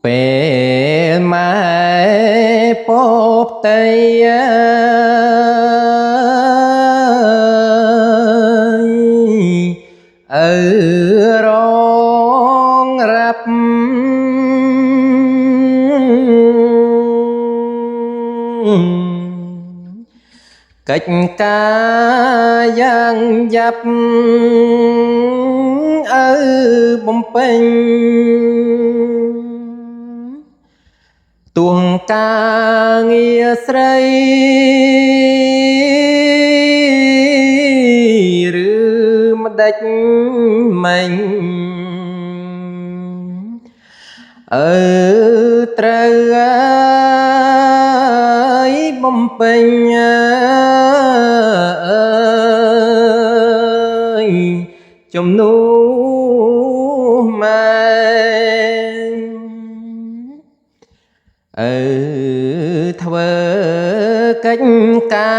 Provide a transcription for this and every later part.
ពេលម៉ែពពតីអើរងរាប់កិច្ចការយ៉ាងយ៉ាប់បំពេញទួងការងារស្រីឬម្ដេចមិញត្រូវបំពេញជំនួសម៉ែធ្វើកិច្ចកា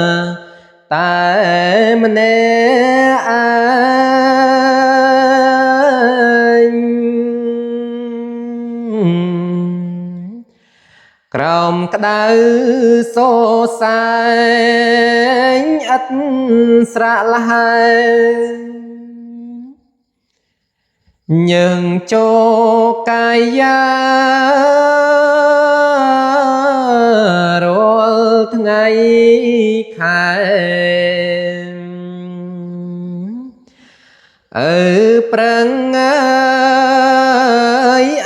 រតែម្នាក់ឯងក្រោមក្តៅសរសែងឥតស្រាក់លហើយយើងចូលកាយារាល់ថ្ងៃខែប្រឹង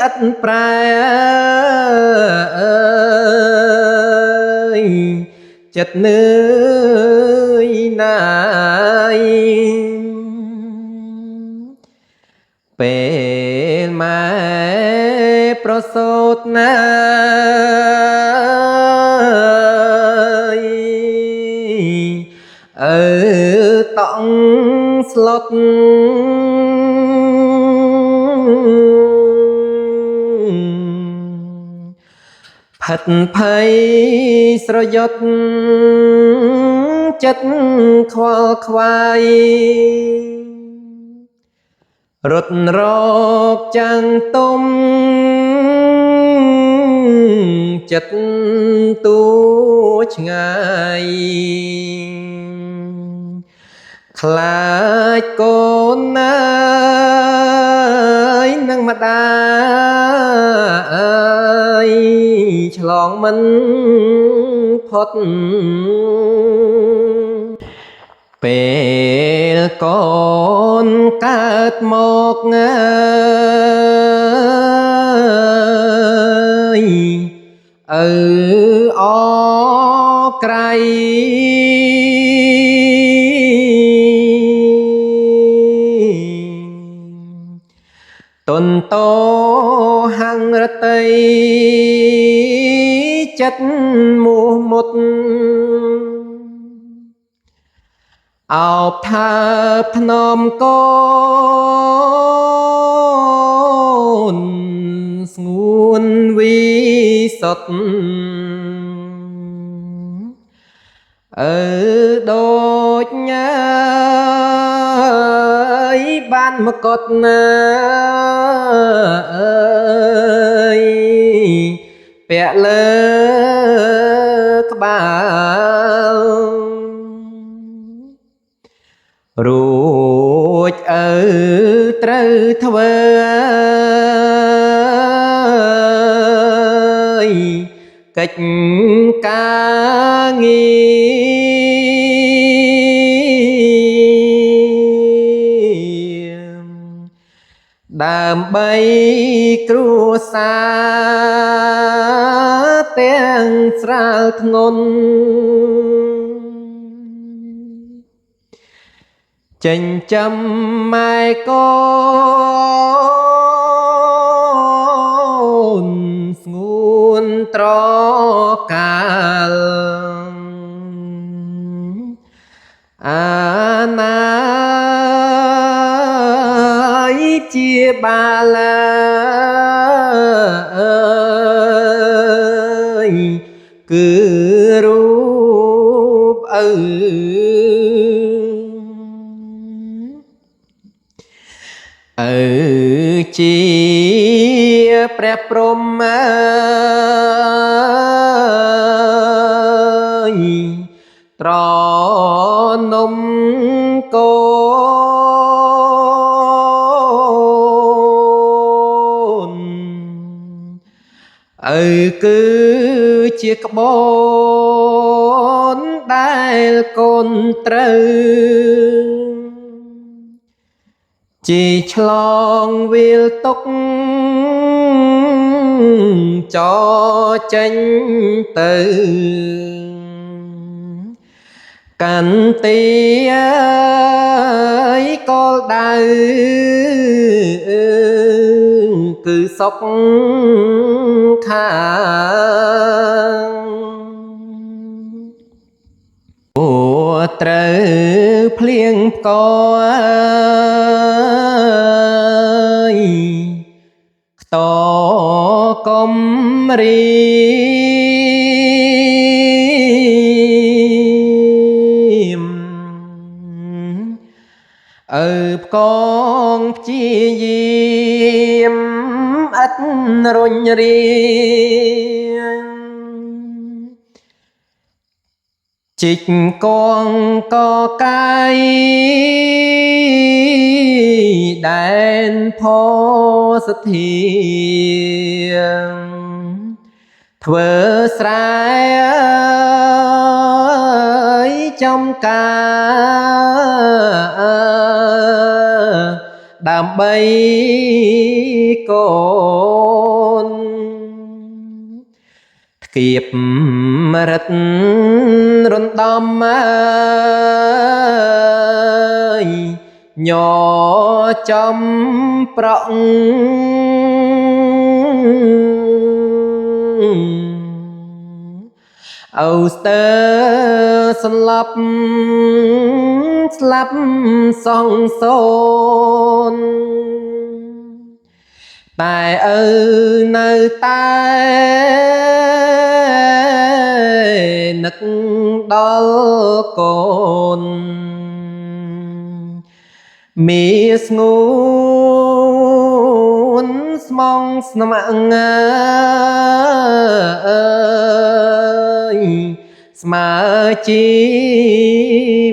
ឥតប្រែចិត្តនឿយណាយពេលម៉ែប្រសូតណាតង់ស្លុតផិតភ័យស្រយុតចិត្តខ្វល់ខ្វាយរត់រកចាំងទុំចិត្តទូឆ្ងាយខ្លាចកូនណាយនឹងម្ដាយឆ្លងមិនផុតពេលកូនកើតមកអក្រៃតន្ទោហង្រតីចិត្តមោះមុតអោបថាភ្នំកូនស្ងួនវិសុទ្ធដូចញ៉ាយបានមកុដណាពាក់លើក្បាលរួចត្រូវធ្វើកិច្ចការងារដើម្បីគ្រួសារទាំងស្រាលធ្ងន់ចិញ្ចឹមម៉ែកូនស្ងួនត្រកាលអាណាយជាបាលគឺរូប ជាព្រះព្រហ្មត្រនំកូនគឺជាក្បូនដែលកូនត្រូវជាឆ្លងវាលទុកចចេញទៅកាន់ទីកលដៅគឺសុកខាងអូត្រូវភ្លៀងផ្គរខ្តកំរីផ្កងព្យាយាមឥតរុញរាជីកកងកកាយដែនផសធាធ្វើស្រែចំការដើម្បីកូនគៀបរិទ្ធរំដំញចំប្រក់អូស្ទើសន្លប់ស្លាប់សងសូនតែនៅតែនឹកដល់កូនមានស្ងួនស្មងស្នំស្មើជី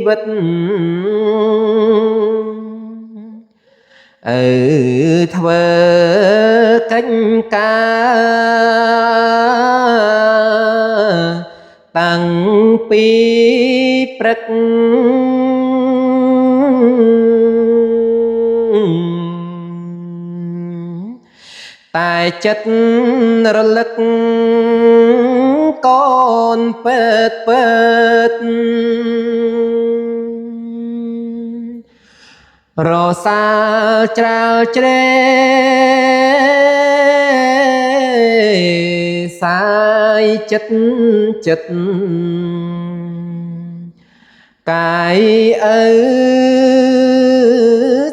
វិតធ្វើកិច្ចការតាំងពីព្រឹកតែចិត្តរលឹកកូនពេតរសាច្រាលជ្រែសាយចិត្តកាយ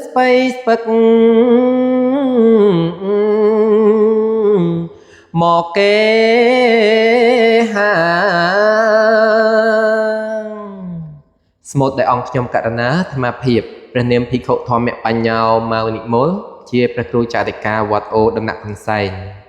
ស្បៃស្ពឹកមកគេហាស្មូតដែលអង្គខ្ញុំករណាអាត្មាភាពព្រះនាមភិក្ខុធម្មបញ្ញោម៉ៅនិមលជាព្រះគ្រូចារិកាវត្តអូដំណាក់កន្សែង